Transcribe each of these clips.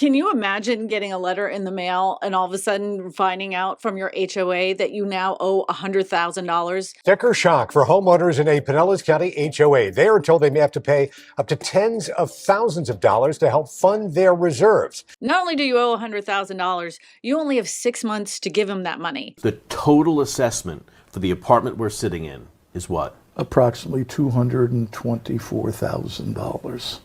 Can you imagine getting a letter in the mail and all of a sudden finding out from your HOA that you now owe $100,000? Sticker shock for homeowners in a Pinellas County HOA. They are told they may have to pay up to tens of thousands of dollars to help fund their reserves. Not only do you owe $100,000, you only have 6 months to give them that money. The total assessment for the apartment we're sitting in is what? Approximately $224,000.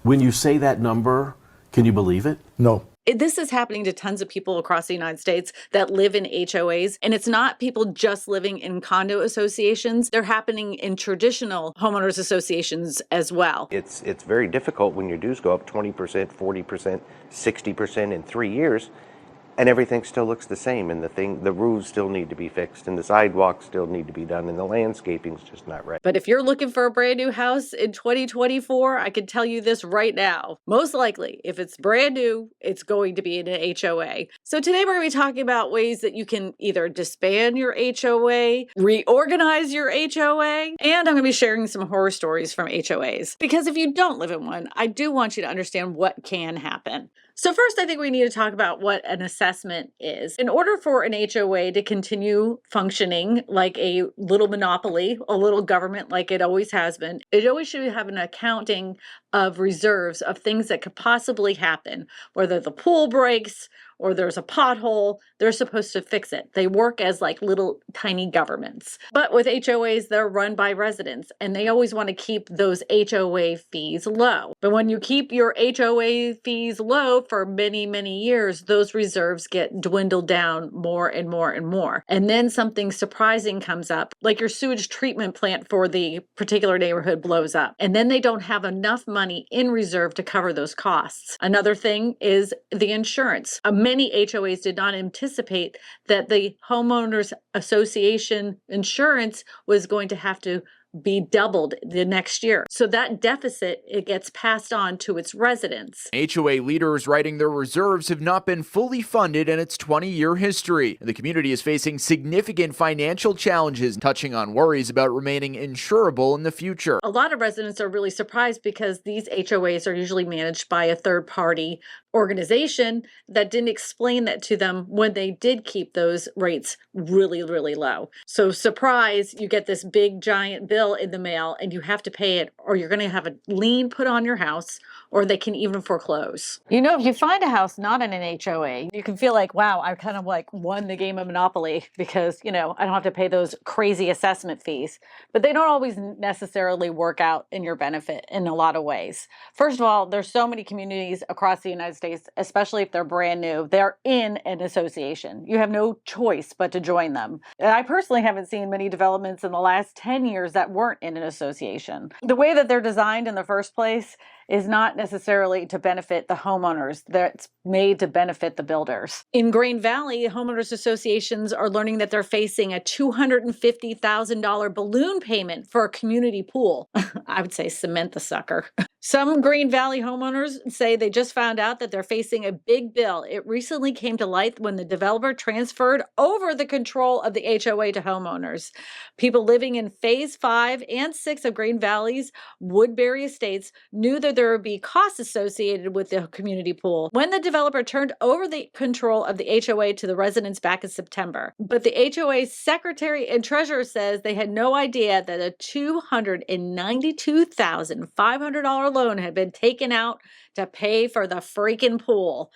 When you say that number, can you believe it? No. This is happening to tons of people across the United States that live in HOAs. And it's not people just living in condo associations. They're happening in traditional homeowners associations as well. It's very difficult when your dues go up 20%, 40%, 60% in 3 years, and everything still looks the same, and the roofs still need to be fixed, and the sidewalks still need to be done, and the landscaping's just not right. But if you're looking for a brand new house in 2024, I can tell you this right now. Most likely, if it's brand new, it's going to be in an HOA. So today we're going to be talking about ways that you can either disband your HOA, reorganize your HOA, and I'm going to be sharing some horror stories from HOAs. Because if you don't live in one, I do want you to understand what can happen. So first, I think we need to talk about what an assessment is. In order for an HOA to continue functioning like a little monopoly, a little government like it always has been, it always should have an accounting of reserves of things that could possibly happen. Whether the pool breaks or there's a pothole, they're supposed to fix it. They work as like little tiny governments. But with HOAs, they're run by residents and they always want to keep those HOA fees low. But when you keep your HOA fees low for many, many years, those reserves get dwindled down more and more and more. And then something surprising comes up, like your sewage treatment plant for the particular neighborhood blows up. And then they don't have enough money in reserve to cover those costs. Another thing is the insurance. Many HOAs did not anticipate that the homeowners association insurance was going to have to be doubled the next year. So that deficit, it gets passed on to its residents. HOA leaders writing their reserves have not been fully funded in its 20-year history. The community is facing significant financial challenges, touching on worries about remaining insurable in the future. A lot of residents are really surprised because these HOAs are usually managed by a third-party organization that didn't explain that to them when they did keep those rates really, really low. So surprise, you get this big giant bill in the mail and you have to pay it, or you're going to have a lien put on your house, or they can even foreclose. You know, if you find a house not in an HOA, you can feel like, wow, I kind of like won the game of Monopoly because, you know, I don't have to pay those crazy assessment fees. But they don't always necessarily work out in your benefit in a lot of ways. First of all, there's so many communities across the United States, especially if they're brand new, they're in an association. You have no choice but to join them. And I personally haven't seen many developments in the last 10 years that weren't in an association. The way that they're designed in the first place is not necessarily to benefit the homeowners. That's made to benefit the builders. In Green Valley, homeowners associations are learning that they're facing a $250,000 balloon payment for a community pool. I would say cement the sucker. Some Green Valley homeowners say they just found out that they're facing a big bill. It recently came to light when the developer transferred over the control of the HOA to homeowners. People living in Phase 5 and 6 of Green Valley's Woodbury Estates knew that there would be costs associated with the community pool when the developer turned over the control of the HOA to the residents back in September. But the HOA's secretary and treasurer says they had no idea that a $292,500 loan had been taken out to pay for the freaking pool.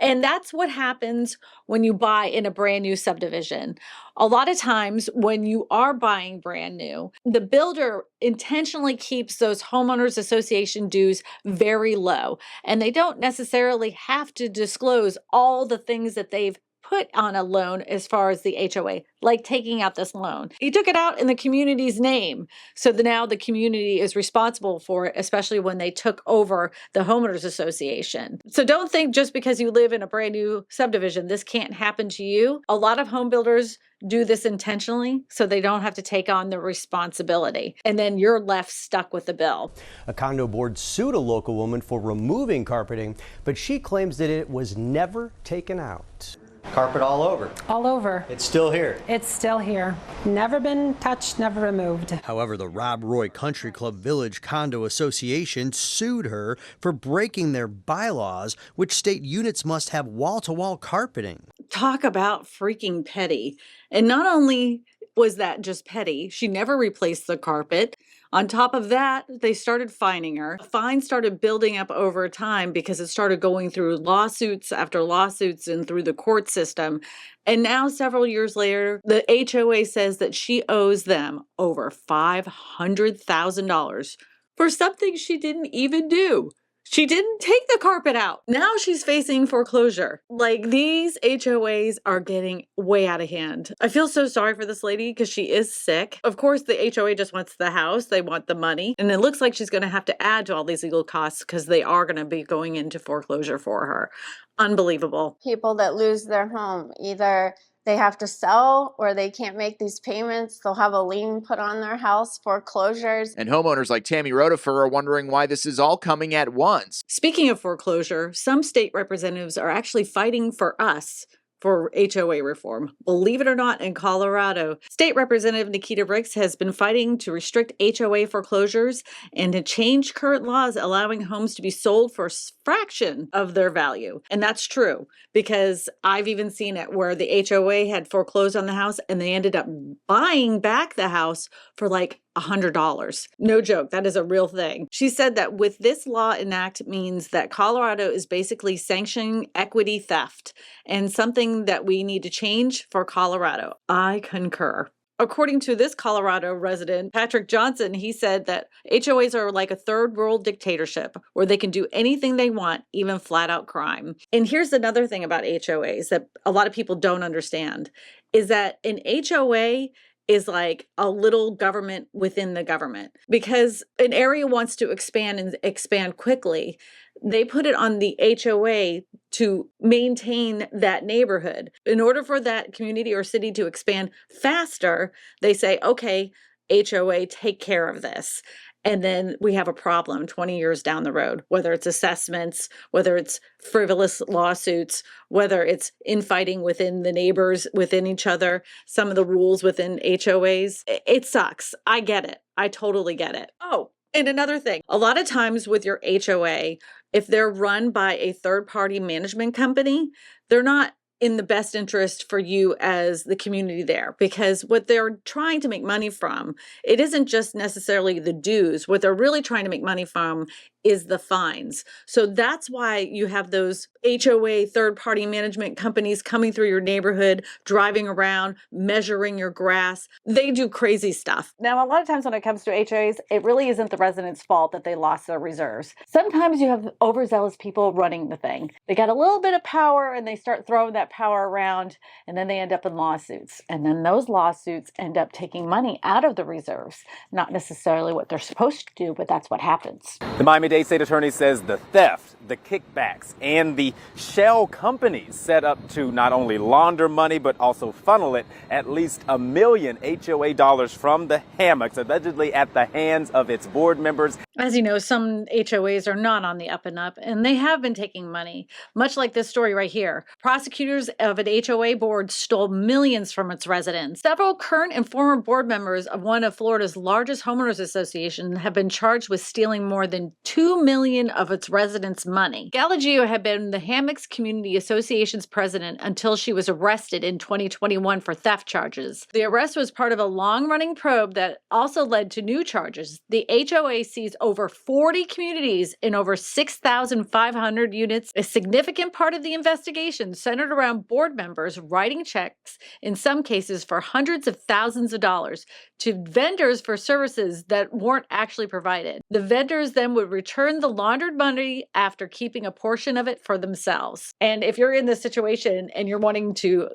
And that's what happens when you buy in a brand new subdivision. A lot of times when you are buying brand new, the builder intentionally keeps those homeowners association dues very low. And they don't necessarily have to disclose all the things that they've put on a loan as far as the HOA, like taking out this loan. He took it out in the community's name. So now the community is responsible for it, especially when they took over the homeowners association. So don't think just because you live in a brand new subdivision, this can't happen to you. A lot of home builders do this intentionally so they don't have to take on the responsibility. And then you're left stuck with the bill. A condo board sued a local woman for removing carpeting, but she claims that it was never taken out. Carpet all over. All over. It's still here. It's still here. Never been touched, never removed. However, the Rob Roy Country Club Village Condo Association sued her for breaking their bylaws, which state units must have wall-to-wall carpeting. Talk about freaking petty. And not only was that just petty, she never replaced the carpet. On top of that, they started fining her. The fine started building up over time because it started going through lawsuits after lawsuits and through the court system. And now, several years later, the HOA says that she owes them over $500,000 for something she didn't even do. She didn't take the carpet out. Now she's facing foreclosure. Like, these HOAs are getting way out of hand. I feel so sorry for this lady because she is sick. Of course, the HOA just wants the house. They want the money. And it looks like she's going to have to add to all these legal costs because they are going to be going into foreclosure for her. Unbelievable. People that lose their home, either they have to sell or they can't make these payments. They'll have a lien put on their house, foreclosures. And homeowners like Tammy Rotifer are wondering why this is all coming at once. Speaking of foreclosure, some state representatives are actually fighting for us for HOA reform. Believe it or not, in Colorado, State Representative Nikita Ricks has been fighting to restrict HOA foreclosures and to change current laws allowing homes to be sold for a fraction of their value. And that's true because I've even seen it where the HOA had foreclosed on the house and they ended up buying back the house for like $100. No joke, that is a real thing. She said that with this law enact means that Colorado is basically sanctioning equity theft and something that we need to change for Colorado. I concur. According to this Colorado resident, Patrick Johnson, he said that HOAs are like a third world dictatorship where they can do anything they want, even flat out crime. And here's another thing about HOAs that a lot of people don't understand is that an HOA is like a little government within the government. Because an area wants to expand and expand quickly, they put it on the HOA to maintain that neighborhood. In order for that community or city to expand faster, they say, okay, HOA, take care of this. And then we have a problem 20 years down the road, whether it's assessments, whether it's frivolous lawsuits, whether it's infighting within the neighbors, within each other, some of the rules within HOAs. It sucks. I get it. I totally get it. Oh, and another thing, a lot of times with your HOA, if they're run by a third-party management company, they're not in the best interest for you as the community there, because what they're trying to make money from, it isn't just necessarily the dues. What they're really trying to make money from is the fines. So that's why you have those HOA third-party management companies coming through your neighborhood, driving around, measuring your grass. They do crazy stuff. Now, a lot of times when it comes to HOAs, it really isn't the residents' fault that they lost their reserves. Sometimes you have overzealous people running the thing. They got a little bit of power and they start throwing that power around, and then they end up in lawsuits. And then those lawsuits end up taking money out of the reserves. Not necessarily what they're supposed to do, but that's what happens. The Miami-Dade State Attorney says the theft, the kickbacks, and the shell companies set up to not only launder money, but also funnel it at least $1 million HOA dollars from the hammocks, allegedly at the hands of its board members. As you know, some HOAs are not on the up and up, and they have been taking money, much like this story right here. Prosecutors of an HOA board stole millions from its residents. Several current and former board members of one of Florida's largest homeowners associations have been charged with stealing more than $2 million of its residents' money. Galagio had been the Hammocks Community Association's president until she was arrested in 2021 for theft charges. The arrest was part of a long-running probe that also led to new charges. The HOA seized over 40 communities in over 6,500 units. A significant part of the investigation centered around board members writing checks, in some cases for hundreds of thousands of dollars, to vendors for services that weren't actually provided. The vendors then would return the laundered money after keeping a portion of it for themselves. And if you're in this situation and you're wanting to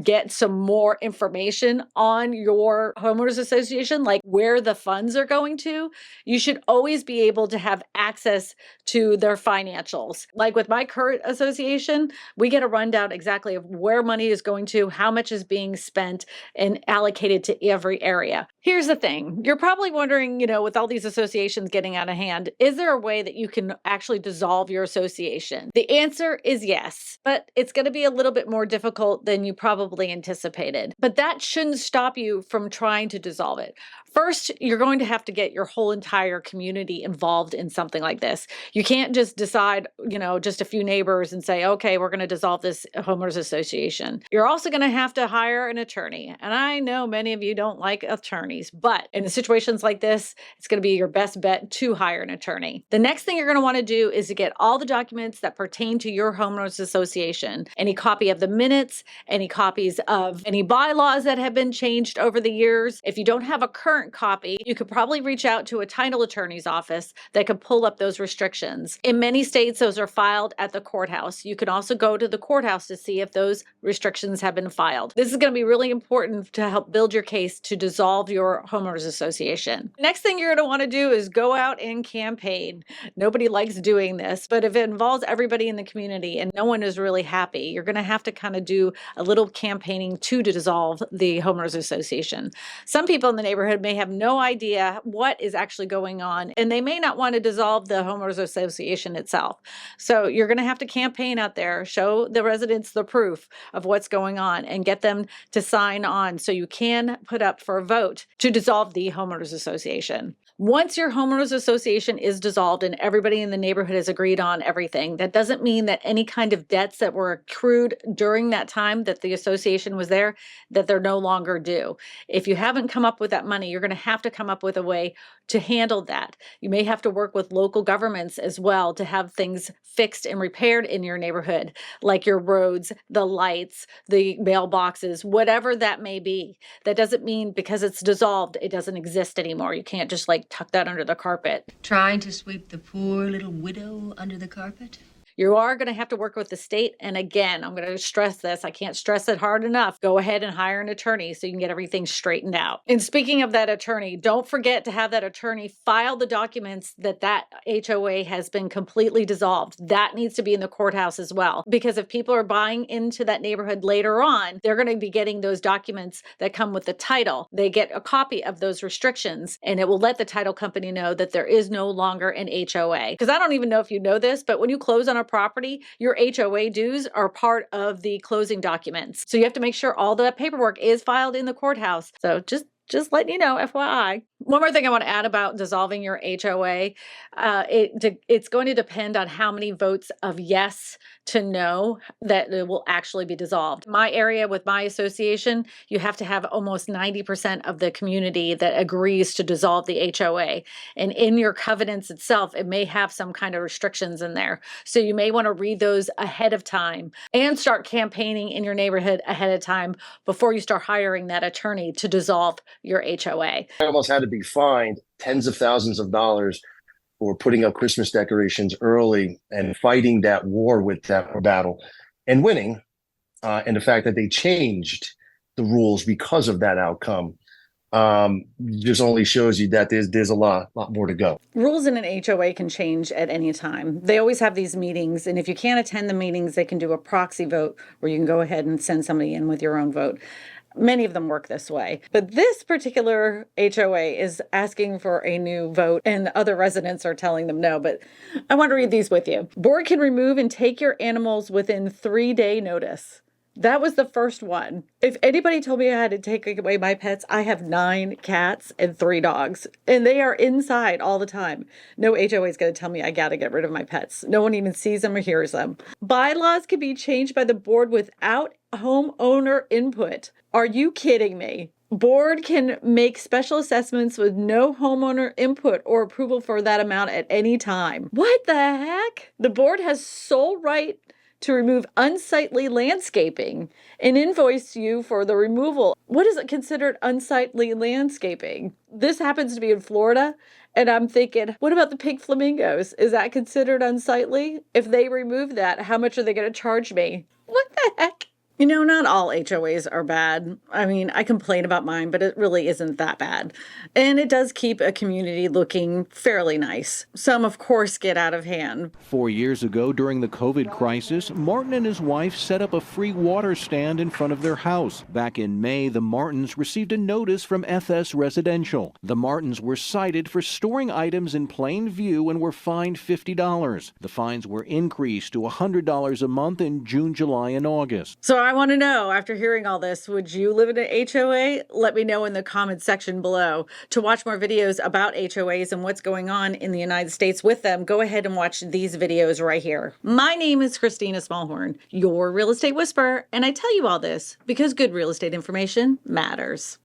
get some more information on your homeowners association, like where the funds are going to, you should always be able to have access to their financials. Like with my current association, we get a rundown exactly of where money is going to, how much is being spent and allocated to every area. Here's the thing. You're probably wondering, with all these associations getting out of hand, is there a way that you can actually dissolve your association? The answer is yes, but it's going to be a little bit more difficult than you probably anticipated. But that shouldn't stop you from trying to dissolve it. First, you're going to have to get your whole entire community involved in something like this. You can't just decide, just a few neighbors and say, okay, we're going to dissolve this homeowners association. You're also going to have to hire an attorney. And I know many of you don't like attorneys, but in situations like this, it's going to be your best bet to hire an attorney. The next thing you're going to want to do is to get all the documents that pertain to your homeowners association, any copy of the minutes, any copies of any bylaws that have been changed over the years. If you don't have a current copy, you could probably reach out to a title attorney's office that could pull up those restrictions. In many states, those are filed at the courthouse. You can also go to the courthouse to see if those restrictions have been filed. This is going to be really important to help build your case to dissolve your homeowners association. Next thing you're going to want to do is go out and campaign. Nobody likes doing this, but if it involves everybody in the community and no one is really happy, you're going to have to kind of do a little campaigning to dissolve the homeowners association. Some people in the neighborhood may have no idea what is actually going on, and they may not want to dissolve the homeowners association itself. So you're going to have to campaign out there, show the residents the proof of what's going on, and get them to sign on so you can put up for a vote to dissolve the homeowners association. Once your homeowners association is dissolved and everybody in the neighborhood has agreed on everything, that doesn't mean that any kind of debts that were accrued during that time that the association was there, that they're no longer due. If you haven't come up with that money, you're going to have to come up with a way to handle that. You may have to work with local governments as well to have things fixed and repaired in your neighborhood, like your roads, the lights, the mailboxes, whatever that may be. That doesn't mean because it's dissolved, it doesn't exist anymore. You can't just tuck that under the carpet. Trying to sweep the poor little widow under the carpet? You are going to have to work with the state. And again, I'm going to stress this. I can't stress it hard enough. Go ahead and hire an attorney so you can get everything straightened out. And speaking of that attorney, don't forget to have that attorney file the documents that HOA has been completely dissolved. That needs to be in the courthouse as well. Because if people are buying into that neighborhood later on, they're going to be getting those documents that come with the title. They get a copy of those restrictions, and it will let the title company know that there is no longer an HOA. Because I don't even know if you know this, but when you close on a property, your HOA dues are part of the closing documents. So you have to make sure all the paperwork is filed in the courthouse. So just letting you know, FYI. One more thing I want to add about dissolving your HOA. It's going to depend on how many votes of yes to no that it will actually be dissolved. My area with my association, you have to have almost 90% of the community that agrees to dissolve the HOA. And in your covenants itself, it may have some kind of restrictions in there. So you may want to read those ahead of time and start campaigning in your neighborhood ahead of time before you start hiring that attorney to dissolve your HOA. I almost had to be fined tens of thousands of dollars for putting up Christmas decorations early and fighting that war with that battle and winning. And the fact that they changed the rules because of that outcome just only shows you that there's a lot more to go. Rules in an HOA can change at any time. They always have these meetings, and if you can't attend the meetings, they can do a proxy vote where you can go ahead and send somebody in with your own vote. Many of them work this way. But this particular HOA is asking for a new vote, and other residents are telling them no. But I want to read these with you. Board can remove and take your animals within 3-day notice. That was the first one. If anybody told me I had to take away my pets, I have 9 cats and 3 dogs, and they are inside all the time. No HOA is going to tell me I got to get rid of my pets. No one even sees them or hears them. Bylaws can be changed by the board without homeowner input. Are you kidding me? Board can make special assessments with no homeowner input or approval for that amount at any time. What the heck? The board has sole right to remove unsightly landscaping and invoice you for the removal. What is it considered unsightly landscaping? This happens to be in Florida, and I'm thinking, what about the pink flamingos? Is that considered unsightly? If they remove that, how much are they going to charge me? What the heck? You know, not all HOAs are bad. I mean, I complain about mine, but it really isn't that bad. And it does keep a community looking fairly nice. Some, of course, get out of hand. 4 years ago, during the COVID crisis, Martin and his wife set up a free water stand in front of their house. Back in May, the Martins received a notice from FS Residential. The Martins were cited for storing items in plain view and were fined $50. The fines were increased to $100 a month in June, July, and August. So I want to know, after hearing all this, would you live in an HOA? Let me know in the comments section below. To watch more videos about HOAs and what's going on in the United States with them, go ahead and watch these videos right here. My name is Kristina Smallhorn, your real estate whisperer, and I tell you all this because good real estate information matters.